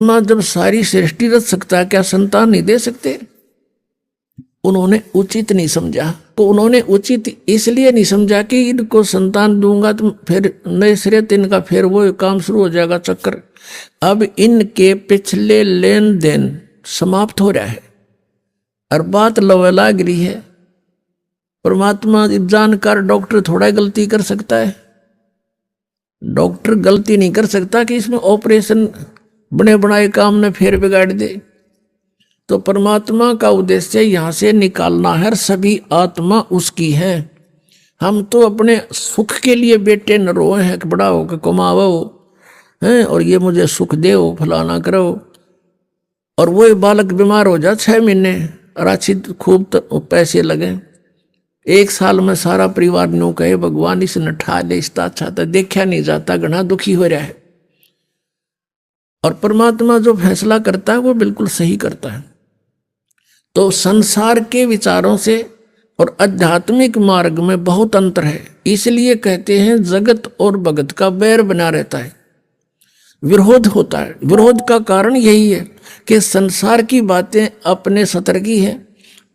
मां जब सारी सृष्टि रच सकता है, क्या संतान नहीं दे सकते? उन्होंने उचित नहीं समझा। तो उन्होंने उचित इसलिए नहीं समझा कि इनको संतान दूंगा तो फिर नए सिरे इनका फिर वो काम शुरू हो जाएगा चक्कर। अब इनके पिछले लेन देन समाप्त हो रहा है और बात लवला गिरी है। परमात्मा जानकार डॉक्टर थोड़ा गलती कर सकता है? डॉक्टर गलती नहीं कर सकता कि इसमें ऑपरेशन बने बनाए काम ने फिर बिगाड़ दे। तो परमात्मा का उद्देश्य यहां से निकालना है, सभी आत्मा उसकी है। हम तो अपने सुख के लिए बेटे न रोए हैं कि बड़ा हो के कमाओ हैं और ये मुझे सुख दे फलाना करो, और वो बालक बीमार हो जाए 6 महीने और अच्छी खूब तो पैसे लगे, 1 साल में सारा परिवार न्यू कहे भगवान इसने ठा ले, इसका अच्छा था देखा नहीं जाता, घना दुखी हो रहा है। और परमात्मा जो फैसला करता है वो बिल्कुल सही करता है। तो संसार के विचारों से और आध्यात्मिक मार्ग में बहुत अंतर है। इसलिए कहते हैं जगत और भगत का बैर बना रहता है, विरोध होता है। विरोध का कारण यही है कि संसार की बातें अपने सतर की है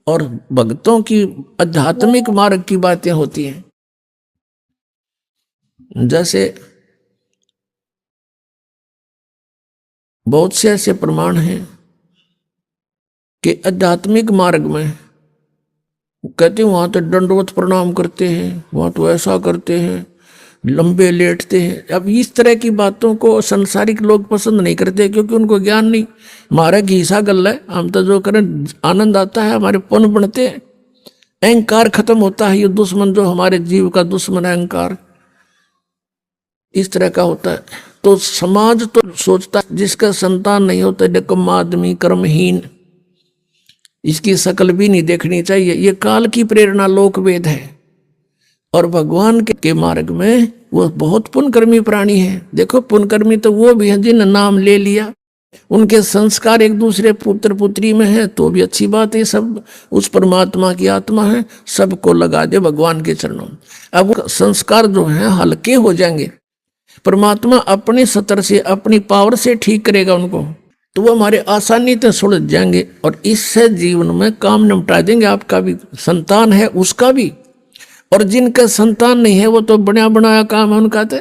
और भक्तों की आध्यात्मिक मार्ग की बातें होती हैं। जैसे बहुत से ऐसे प्रमाण हैं कि आध्यात्मिक मार्ग में कहते हैं वहां तो दंडवत प्रणाम करते हैं, वहां तो ऐसा करते हैं, लंबे लेटते हैं। अब इस तरह की बातों को संसारिक लोग पसंद नहीं करते क्योंकि उनको ज्ञान नहीं। हमारा घीसा गल है, हम तो जो करें आनंद आता है, हमारे पुण्य बढ़ते हैं, अहंकार खत्म होता है। ये दुश्मन जो हमारे जीव का दुश्मन है अहंकार, इस तरह का होता है। तो समाज तो सोचता जिसका संतान नहीं होता निकम्मा आदमी, कर्महीन, इसकी शकल भी नहीं देखनी चाहिए। ये काल की प्रेरणा लोकवेद है। और भगवान के मार्ग में वो बहुत पुण्यकर्मी प्राणी है। देखो पुण्यकर्मी तो वो भी है जिन नाम ले लिया, उनके संस्कार एक दूसरे पुत्र पुत्री में है तो भी अच्छी बात है। सब उस परमात्मा की आत्मा है, सबको लगा दे भगवान के चरणों में। अब संस्कार जो है हल्के हो जाएंगे, परमात्मा अपने सतर से अपनी पावर से ठीक करेगा उनको, तो वो हमारे आसानी से सुलझ जाएंगे और इससे जीवन में काम निपटा देंगे। आपका भी संतान है उसका भी, और जिनका संतान नहीं है वो तो बना बनाया काम है उनका। तो